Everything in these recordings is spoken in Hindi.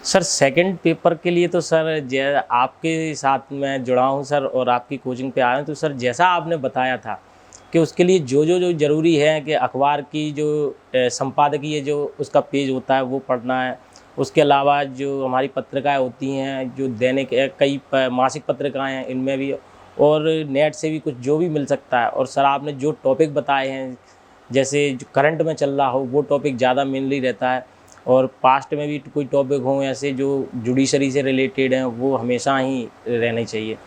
सर सेकंड पेपर के लिए तो सर आपके साथ मैं जुड़ा हूँ सर, और आपकी कोचिंग पे आया हूँ। तो सर जैसा आपने बताया था कि उसके लिए जो ज़रूरी है कि अखबार की जो संपादकीय जो उसका पेज होता है वो पढ़ना है। उसके अलावा जो हमारी पत्रिकाएं होती हैं, जो दैनिक मासिक पत्रिकाएं हैं, इनमें भी, और नेट से भी कुछ जो भी मिल सकता है। और सर आपने जो टॉपिक बताए हैं, जैसे जो करंट में चल रहा हो वो टॉपिक ज़्यादा मेनली रहता है, और पास्ट में भी कोई टॉपिक हों ऐसे जो जुडिशरी से रिलेटेड हैं वो हमेशा ही रहने चाहिए।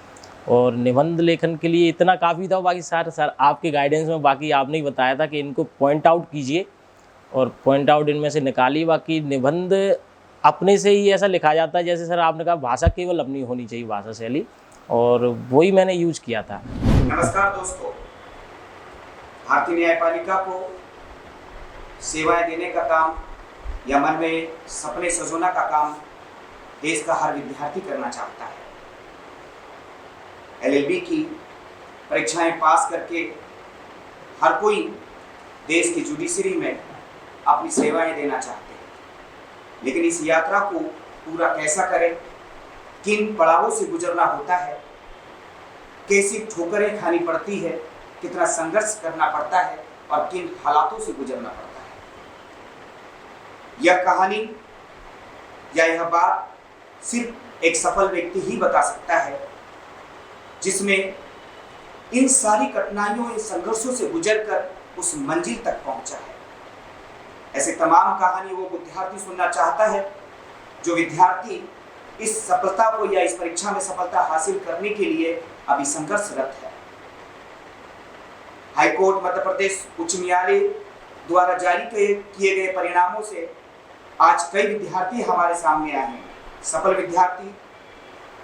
और निबंध लेखन के लिए इतना काफ़ी था। बाकी सर आपके गाइडेंस में बाकी आपने ही बताया था कि इनको पॉइंट आउट कीजिए और पॉइंट आउट इनमें से निकालिए। बाकी निबंध अपने से ही ऐसा लिखा जाता है, जैसे सर आपने कहा भाषा केवल अपनी होनी चाहिए, भाषा शैली, और वही मैंने यूज किया था। नमस्कार दोस्तों, भारतीय न्यायपालिका को सेवाएं देने का काम या मन में सपने सजोना का काम देश का हर विद्यार्थी करना चाहता है। एलएलबी की परीक्षाएं पास करके हर कोई देश की जुडिशरी में अपनी सेवाएं देना चाहते हैं, लेकिन इस यात्रा को पूरा कैसा करें, किन पड़ावों से गुजरना होता है, कैसी ठोकरें खानी पड़ती है, कितना संघर्ष करना पड़ता है और किन हालातों से गुजरना पड़ता है। यह कहानी या यह बात सिर्फ एक सफल व्यक्ति ही बता सकता है, जिसने इन सारी कठिनाइयों, इन संघर्षों से गुजरकर उस मंजिल तक पहुंचा है। ऐसे तमाम कहानी वो विद्यार्थी सुनना चाहता है जो विद्यार्थी इस सफलता को या इस परीक्षा में सफलता हासिल करने के लिए अभी संघर्षरत है। हाईकोर्ट मध्य प्रदेश उच्च न्यायालय द्वारा जारी किए गए परिणामों से आज कई विद्यार्थी हमारे सामने आए हैं। सफल विद्यार्थी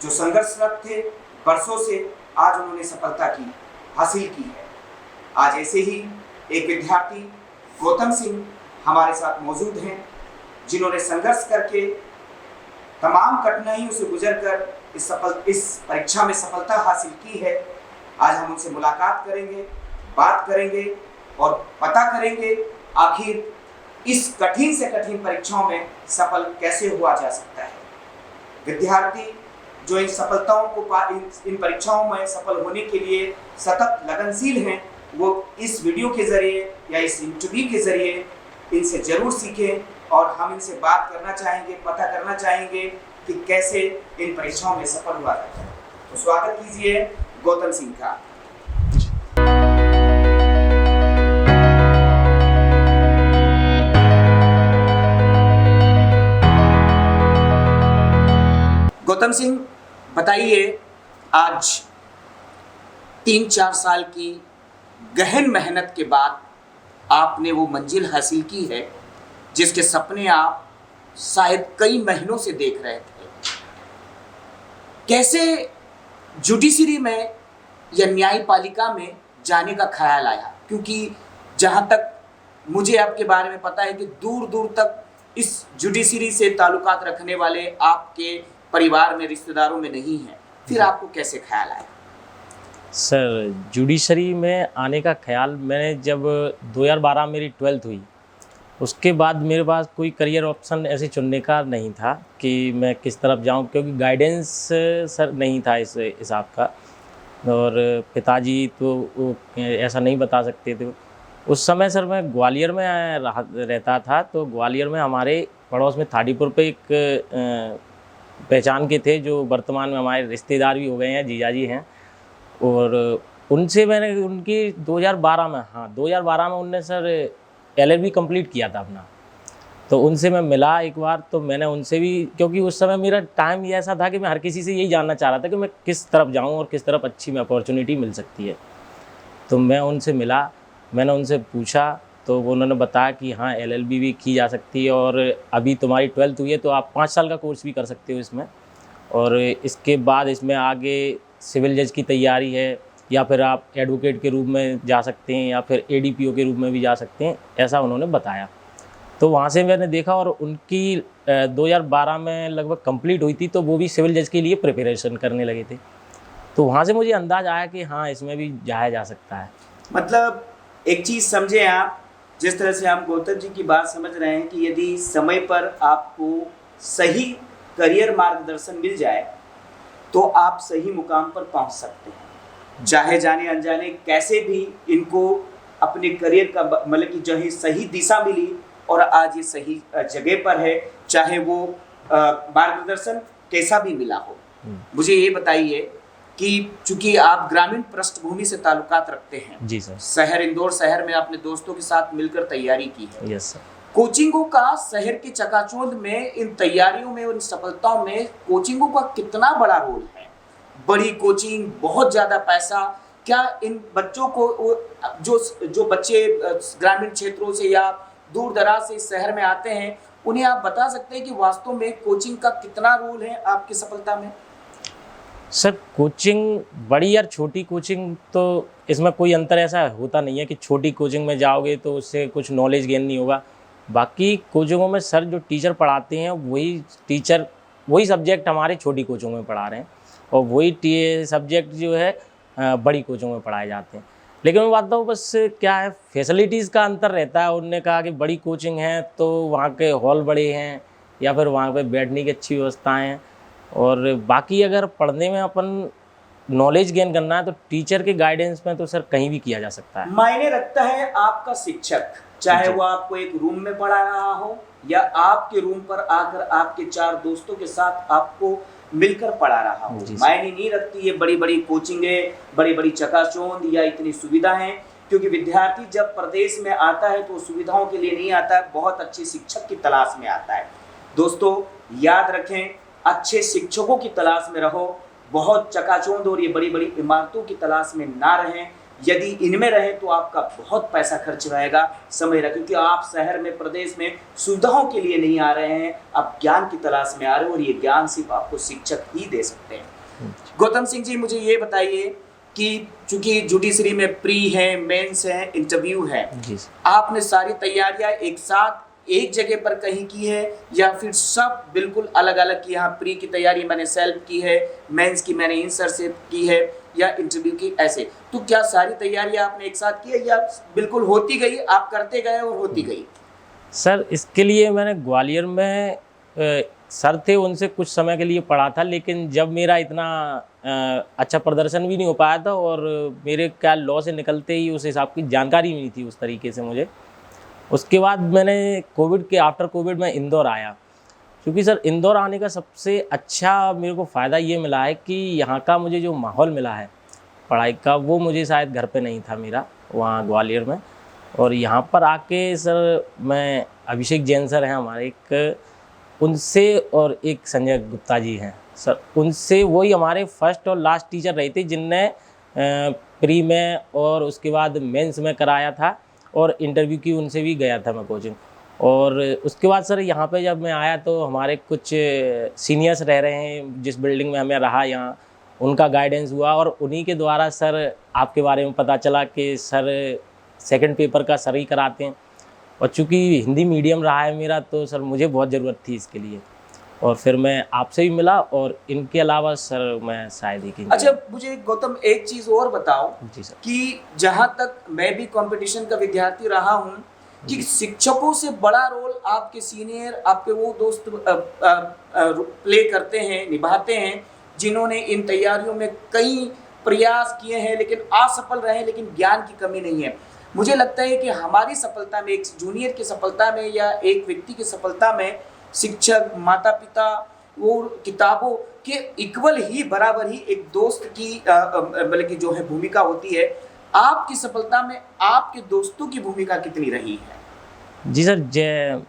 जो संघर्षरत थे वर्षों से, आज उन्होंने सफलता की हासिल की है। आज ऐसे ही एक विद्यार्थी गौतम सिंह हमारे साथ मौजूद हैं, जिन्होंने संघर्ष करके तमाम कठिनाइयों से गुजरकर इस परीक्षा में सफलता हासिल की है। आज हम उनसे मुलाकात करेंगे, बात करेंगे और पता करेंगे आखिर इस कठिन से कठिन परीक्षाओं में सफल कैसे हुआ जा सकता है। विद्यार्थी जो इन सफलताओं को इन परीक्षाओं में सफल होने के लिए सतत लगनशील हैं, वो इस वीडियो के जरिए या इस इंटरव्यू के जरिए इनसे जरूर सीखें और हम इनसे बात करना चाहेंगे, पता करना चाहेंगे कि कैसे इन परीक्षाओं में सफल हुआ जाता है। तो स्वागत कीजिए गौतम सिंह का। गौतम सिंह, बताइए, आज 3-4 साल की गहन मेहनत के बाद आपने वो मंजिल हासिल की है जिसके सपने आप शायद कई महीनों से देख रहे थे। कैसे जुडिशरी में या न्यायपालिका में जाने का ख्याल आया? क्योंकि जहाँ तक मुझे आपके बारे में पता है कि दूर दूर तक इस जुडिशरी से ताल्लुकात रखने वाले आपके परिवार में, रिश्तेदारों में नहीं है। फिर आपको कैसे ख्याल आया? सर जुडिशरी में आने का ख्याल मैंने जब 2012 मेरी 12th हुई, उसके बाद मेरे पास कोई करियर ऑप्शन ऐसे चुनने का नहीं था कि मैं किस तरफ जाऊं, क्योंकि गाइडेंस सर नहीं था इस हिसाब का, और पिताजी तो ऐसा नहीं बता सकते थे। उस समय सर मैं ग्वालियर में रहता था, तो ग्वालियर में हमारे पड़ोस में थाड़ीपुर पे एक पहचान के थे जो वर्तमान में हमारे रिश्तेदार भी हो गए हैं, जीजाजी हैं, और उनसे मैंने उनकी 2012 में उनने सर एलएलबी कंप्लीट किया था अपना, तो उनसे मैं मिला एक बार। तो मैंने उनसे भी, क्योंकि उस समय मेरा टाइम ये ऐसा था कि मैं हर किसी से यही जानना चाह रहा था कि मैं किस तरफ जाऊं और किस तरफ अच्छी में अपॉर्चुनिटी मिल सकती है। तो मैं उनसे मिला, मैंने उनसे पूछा, तो उन्होंने बताया कि हाँ एलएलबी भी की जा सकती है, और अभी तुम्हारी 12th हुई है तो आप 5 साल का कोर्स भी कर सकते हो इसमें, और इसके बाद इसमें आगे सिविल जज की तैयारी है, या फिर आप एडवोकेट के रूप में जा सकते हैं, या फिर एडीपीओ के रूप में भी जा सकते हैं, ऐसा उन्होंने बताया। तो वहाँ से मैंने देखा, और उनकी 2012 में लगभग कंप्लीट हुई थी, तो वो भी सिविल जज के लिए प्रिपरेशन करने लगे थे। तो वहाँ से मुझे अंदाज आया कि हाँ इसमें भी जाया जा सकता है। मतलब एक चीज़ समझे आप, जिस तरह से हम गौतम जी की बात समझ रहे हैं कि यदि समय पर आपको सही करियर मार्गदर्शन मिल जाए तो आप सही मुकाम पर पहुंच सकते हैं। चाहे जाने अनजाने कैसे भी इनको अपने करियर का मतलब कि जो है सही दिशा मिली और आज ये सही जगह पर है, चाहे वो मार्गदर्शन कैसा भी मिला हो। मुझे ये बताइए कि चूंकि आप ग्रामीण पृष्ठभूमि से ताल्लुकात रखते हैं, जी सर। शहर इंदौर शहर में आपने दोस्तों के साथ मिलकर तैयारी की है। Yes sir. कोचिंगों का शहर की चकाचौंध में, इन तैयारियों में, उन सफलताओं में कोचिंगों का कितना बड़ा रोल है? बड़ी कोचिंग, बहुत ज्यादा पैसा, क्या इन बच्चों को जो बच्चे ग्रामीण क्षेत्रों से या दूर दराज से इस शहर में आते हैं, उन्हें आप बता सकते हैं कि वास्तव में कोचिंग का कितना रोल है आपकी सफलता में? सर कोचिंग बड़ी या छोटी कोचिंग तो इसमें कोई अंतर ऐसा होता नहीं है कि छोटी कोचिंग में जाओगे तो उससे कुछ नॉलेज गेन नहीं होगा। बाकी कोचिंगों में सर जो टीचर पढ़ाते हैं वही सब्जेक्ट हमारे छोटी कोचिंगों में पढ़ा रहे हैं और वही सब्जेक्ट जो है बड़ी कोचिंगों में पढ़ाए जाते हैं। लेकिन मैं बात बस क्या है, फैसिलिटीज़ का अंतर रहता है। उन्होंने कहा कि बड़ी कोचिंग है तो वहाँ के हॉल बड़े हैं या फिर वहाँ पे बैठने की अच्छी व्यवस्थाएँ हैं, और बाकी अगर पढ़ने में अपन नॉलेज गेन करना है तो टीचर के गाइडेंस में तो सर कहीं भी किया जा सकता है। मायने रखता है आपका शिक्षक, चाहे वो आपको एक रूम में पढ़ा रहा हो या आपके रूम पर आकर आपके 4 दोस्तों के साथ आपको मिलकर पढ़ा रहा हो। मायने नहीं रखती ये बड़ी बड़ी कोचिंगें, बड़ी बड़ी चकाचौंध या इतनी सुविधा है, क्योंकि विद्यार्थी जब प्रदेश में आता है तो सुविधाओं के लिए नहीं आता है, बहुत अच्छे शिक्षक की तलाश में आता है। दोस्तों याद रखें, अच्छे शिक्षकों की तलाश में रहो, बहुत चकाचौंध और ये बड़ी बड़ी इमारतों की तलाश में ना रहें। यदि इनमें रहें तो आपका बहुत पैसा खर्च रहेगा। समझ रखें कि आप शहर में, प्रदेश में सुविधाओं के लिए नहीं आ रहे हैं, आप ज्ञान की तलाश में आ रहे हो और ये ज्ञान सिर्फ आपको शिक्षक ही दे सकते हैं। गौतम सिंह जी, मुझे ये बताइए कि चूंकि जुडिशरी में प्री है, मेंस है, इंटरव्यू है, आपने सारी तैयारियां एक साथ एक जगह पर कहीं की है या फिर सब बिल्कुल अलग अलग की? यहाँ प्री की तैयारी मैंने सेल्फ की है, मेंस की मैंने इंसर से की है या इंटरव्यू की, ऐसे तो क्या सारी तैयारियां आपने एक साथ की है या बिल्कुल होती गई, आप करते गए और होती गई? सर इसके लिए मैंने ग्वालियर में सर थे, उनसे कुछ समय के लिए पढ़ा था, लेकिन जब मेरा इतना अच्छा प्रदर्शन भी नहीं हो पाया था और मेरे क्या लॉ से निकलते ही उस हिसाब की जानकारी भी नहीं थी उस तरीके से मुझे। उसके बाद मैंने आफ्टर कोविड में इंदौर आया, क्योंकि सर इंदौर आने का सबसे अच्छा मेरे को फ़ायदा ये मिला है कि यहाँ का मुझे जो माहौल मिला है पढ़ाई का, वो मुझे शायद घर पे नहीं था मेरा वहाँ ग्वालियर में। और यहाँ पर आके सर मैं अभिषेक जैन सर हैं हमारे एक, उनसे और एक संजय गुप्ता जी हैं सर, उनसे वही हमारे फर्स्ट और लास्ट टीचर रहे थे जिनने प्री में और उसके बाद मेंस में कराया था और इंटरव्यू की उनसे भी गया था मैं कोचिंग। और उसके बाद सर यहाँ पे जब मैं आया तो हमारे कुछ सीनियर्स रह रहे हैं जिस बिल्डिंग में हमें रहा, यहाँ उनका गाइडेंस हुआ और उन्हीं के द्वारा सर आपके बारे में पता चला कि सर सेकंड पेपर का सर ही कराते हैं। और चूँकि हिंदी मीडियम रहा है मेरा तो सर मुझे बहुत ज़रूरत थी इसके लिए, और फिर मैं आपसे भी मिला और इनके अलावा सर मैं शायद ही की। अच्छा, मुझे गौतम एक चीज़ और बताओ जी सर, कि जहाँ तक मैं भी कंपटीशन का विद्यार्थी रहा हूँ कि शिक्षकों से बड़ा रोल आपके सीनियर, आपके वो दोस्त प्ले करते हैं, निभाते हैं, जिन्होंने इन तैयारियों में कई प्रयास किए हैं लेकिन असफल रहे, लेकिन ज्ञान की कमी नहीं है। मुझे लगता है कि हमारी सफलता में, एक जूनियर की सफलता में या एक व्यक्ति की सफलता में शिक्षक, माता पिता और किताबों के इक्वल ही, बराबर ही एक दोस्त की बल्कि जो है भूमिका होती है। आपकी सफलता में आपके दोस्तों की भूमिका कितनी रही है? जी सर,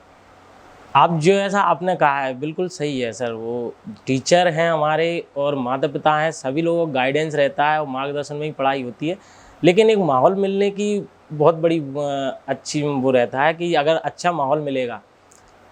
आप जो ऐसा आपने कहा है बिल्कुल सही है सर। वो टीचर हैं हमारे और माता पिता हैं, सभी लोगों का गाइडेंस रहता है और मार्गदर्शन में ही पढ़ाई होती है, लेकिन एक माहौल मिलने की बहुत बड़ी अच्छी वो रहता है कि अगर अच्छा माहौल मिलेगा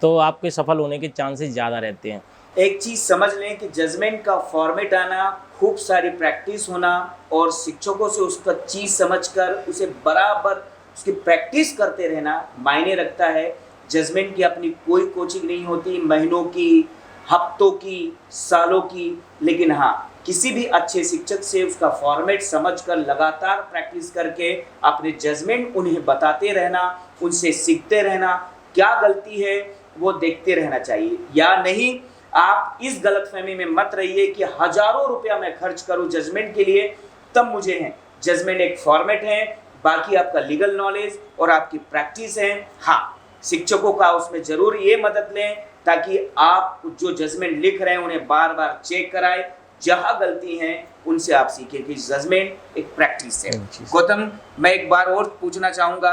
तो आपके सफल होने के चांसेस ज़्यादा रहते हैं। एक चीज़ समझ लें कि जजमेंट का फॉर्मेट आना, खूब सारी प्रैक्टिस होना और शिक्षकों से उसका चीज़ समझकर उसे बराबर उसकी प्रैक्टिस करते रहना मायने रखता है। जजमेंट की अपनी कोई कोचिंग नहीं होती, महीनों की, हफ्तों की, सालों की, लेकिन हाँ किसी भी अच्छे शिक्षक से उसका फॉर्मेट समझकर लगातार प्रैक्टिस करके अपने जजमेंट उन्हें बताते रहना, उनसे सीखते रहना, क्या गलती है वो देखते रहना चाहिए या नहीं। आप इस गलतफहमी में मत रहिए कि हजारों रुपया मैं खर्च करूं जजमेंट के लिए तब मुझे है। जजमेंट एक फॉर्मेट है, बाकी आपका लीगल नॉलेज और आपकी प्रैक्टिस है। हाँ, शिक्षकों का उसमें जरूर ये मदद लें ताकि आप जो जजमेंट लिख रहे हैं उन्हें बार बार चेक कराएं, जहां गलती है उनसे आप सीखें कि जजमेंट एक प्रैक्टिस है। गौतम, मैं एक बार और पूछना चाहूंगा,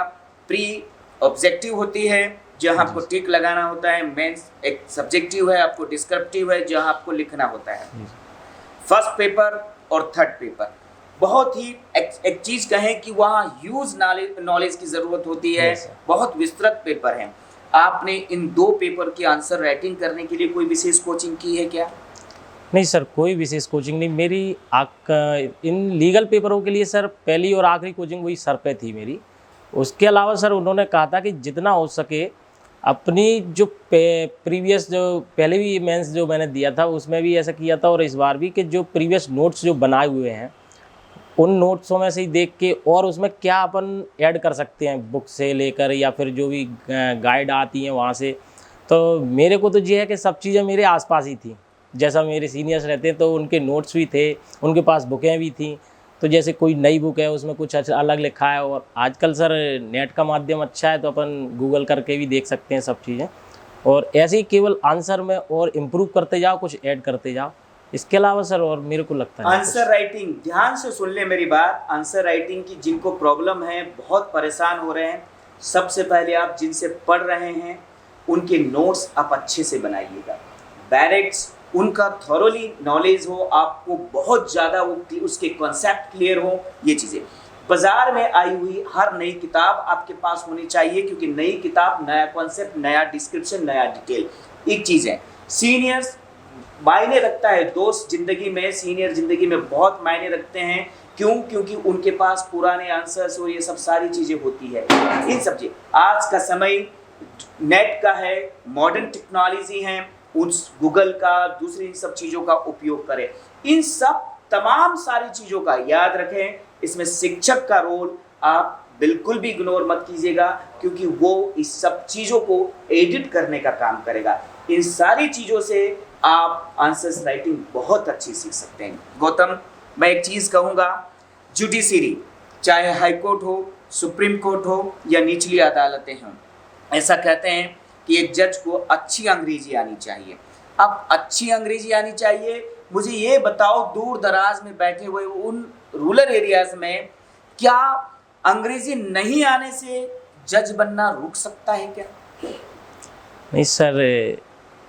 प्री ऑब्जेक्टिव होती है जहां आपको टिक लगाना होता है, मेंस एक सब्जेक्टिव है, आपको डिस्क्रिप्टिव है जहां आपको लिखना होता है। फर्स्ट पेपर और थर्ड पेपर बहुत ही एक चीज कहें कि वहाँ ह्यूज नॉलेज की जरूरत होती है, बहुत विस्तृत पेपर है। आपने इन दो पेपर की आंसर राइटिंग करने के लिए कोई विशेष कोचिंग की है क्या? नहीं सर, कोई विशेष कोचिंग नहीं। मेरी इन लीगल पेपरों के लिए सर पहली और आखिरी कोचिंग वही सर पे थी मेरी। उसके अलावा सर उन्होंने कहा था कि जितना हो सके अपनी जो प्रीवियस जो पहले भी मेंस जो मैंने दिया था उसमें भी ऐसा किया था और इस बार भी, कि जो प्रीवियस नोट्स जो बनाए हुए हैं उन नोट्सों में से ही देख के और उसमें क्या अपन ऐड कर सकते हैं बुक से लेकर या फिर जो भी गाइड आती हैं वहाँ से। तो मेरे को तो ये है कि सब चीज़ें मेरे आसपास ही थी। जैसा मेरे सीनियर्स रहते हैं तो उनके नोट्स भी थे, उनके पास बुकें भी थी। तो जैसे कोई नई बुक है उसमें कुछ अलग लिखा है, और आजकल सर नेट का माध्यम अच्छा है तो अपन गूगल करके भी देख सकते हैं सब चीज़ें। और ऐसे ही केवल आंसर में और इम्प्रूव करते जाओ, कुछ ऐड करते जाओ। इसके अलावा सर और मेरे को लगता है आंसर राइटिंग, ध्यान से सुन ले मेरी बात। आंसर राइटिंग की जिनको प्रॉब्लम है, बहुत परेशान हो रहे हैं, सबसे पहले आप जिनसे पढ़ रहे हैं उनके नोट्स आप अच्छे से बनाइएगा। बैरेक्स उनका थॉरोली नॉलेज हो, आपको बहुत ज़्यादा उसके कॉन्सेप्ट क्लियर हो। ये चीज़ें बाजार में आई हुई हर नई किताब आपके पास होनी चाहिए, क्योंकि नई किताब नया कॉन्सेप्ट, नया डिस्क्रिप्शन, नया डिटेल। एक चीज़ है, सीनियर्स मायने रखता है। दोस्त जिंदगी में, सीनियर जिंदगी में बहुत मायने रखते हैं। क्यों? क्योंकि उनके पास पुराने आंसर्स और ये सब सारी चीज़ें होती है। इन सब चीज़, आज का समय नेट का है, मॉडर्न टेक्नोलॉजी है, उस गूगल का, दूसरी इन सब चीज़ों का उपयोग करें। इन सब तमाम सारी चीज़ों का याद रखें। इसमें शिक्षक का रोल आप बिल्कुल भी इग्नोर मत कीजिएगा, क्योंकि वो इस सब चीज़ों को एडिट करने का काम करेगा। इन सारी चीज़ों से आप आंसर्स राइटिंग बहुत अच्छी सीख सकते हैं। गौतम, मैं एक चीज़ कहूँगा, जुडिशरी चाहे हाई कोर्ट हो, सुप्रीम कोर्ट हो या निचली अदालतें हों, ऐसा कहते हैं कि एक जज को अच्छी अंग्रेजी आनी चाहिए। अब अच्छी अंग्रेजी आनी चाहिए, मुझे ये बताओ, दूर दराज में बैठे हुए उन रूरल एरियाज में क्या अंग्रेजी नहीं आने से जज बनना रुक सकता है क्या? नहीं सर,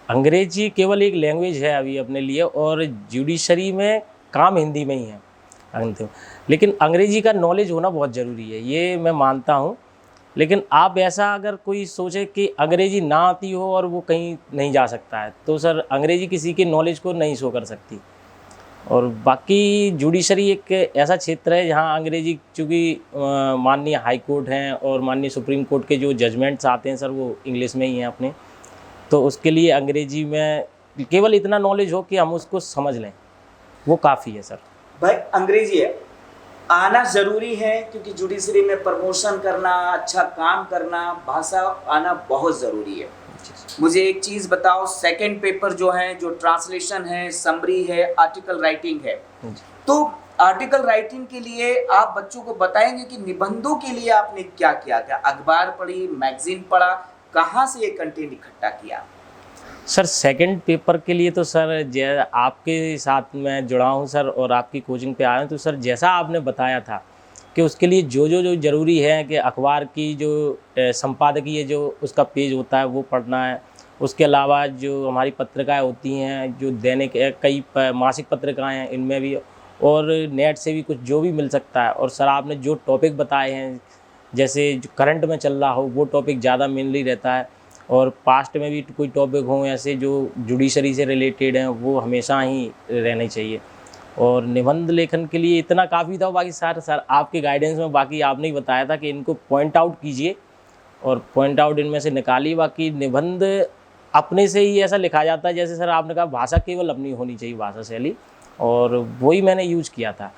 अंग्रेजी केवल एक लैंग्वेज है अभी अपने लिए, और जुडिशरी में काम हिंदी में ही है। लेकिन अंग्रेजी का नॉलेज होना बहुत ज़रूरी है, ये मैं मानता हूँ। लेकिन आप ऐसा अगर कोई सोचे कि अंग्रेजी ना आती हो और वो कहीं नहीं जा सकता है, तो सर अंग्रेजी किसी के नॉलेज को नहीं शो कर सकती। और बाकी जुडिशरी एक ऐसा क्षेत्र है जहाँ अंग्रेजी, चूँकि माननीय हाई कोर्ट हैं और माननीय सुप्रीम कोर्ट के जो जजमेंट्स आते हैं सर वो इंग्लिश में ही हैं अपने, तो उसके लिए अंग्रेजी में केवल इतना नॉलेज हो कि हम उसको समझ लें, वो काफ़ी है सर। भाई अंग्रेजी आना ज़रूरी है, क्योंकि जुडिशरी में प्रमोशन करना, अच्छा काम करना, भाषा आना बहुत ज़रूरी है। मुझे एक चीज़ बताओ, सेकंड पेपर जो है, जो ट्रांसलेशन है, समरी है, आर्टिकल राइटिंग है, तो आर्टिकल राइटिंग के लिए आप बच्चों को बताएंगे कि निबंधों के लिए आपने क्या किया? क्या अखबार पढ़ी, मैगजीन पढ़ा, कहाँ से ये कंटेंट इकट्ठा किया? सर सेकंड पेपर के लिए तो सर आपके साथ मैं जुड़ा हूँ सर, और आपकी कोचिंग पे आया हूँ, तो सर जैसा आपने बताया था कि उसके लिए जो ज़रूरी है कि अखबार की जो संपादकीय जो उसका पेज होता है वो पढ़ना है। उसके अलावा जो हमारी पत्रिकाएं होती हैं, जो दैनिक कई मासिक पत्रिकाएं हैं, इनमें भी, और नेट से भी कुछ जो भी मिल सकता है। और सर आपने जो टॉपिक बताए हैं, जैसे जो करंट में चल रहा हो वो टॉपिक ज़्यादा मेनली रहता है, और पास्ट में भी कोई टॉपिक हों ऐसे जो जुडिशरी से रिलेटेड हैं, वो हमेशा ही रहने चाहिए। और निबंध लेखन के लिए इतना काफ़ी था। बाकी सर आपके गाइडेंस में बाकी आपने ही बताया था कि इनको पॉइंट आउट कीजिए और पॉइंट आउट इनमें से निकालिए। बाकी निबंध अपने से ही ऐसा लिखा जाता है, जैसे सर आपने कहा भाषा केवल अपनी होनी चाहिए, भाषा शैली, और वही मैंने यूज किया था।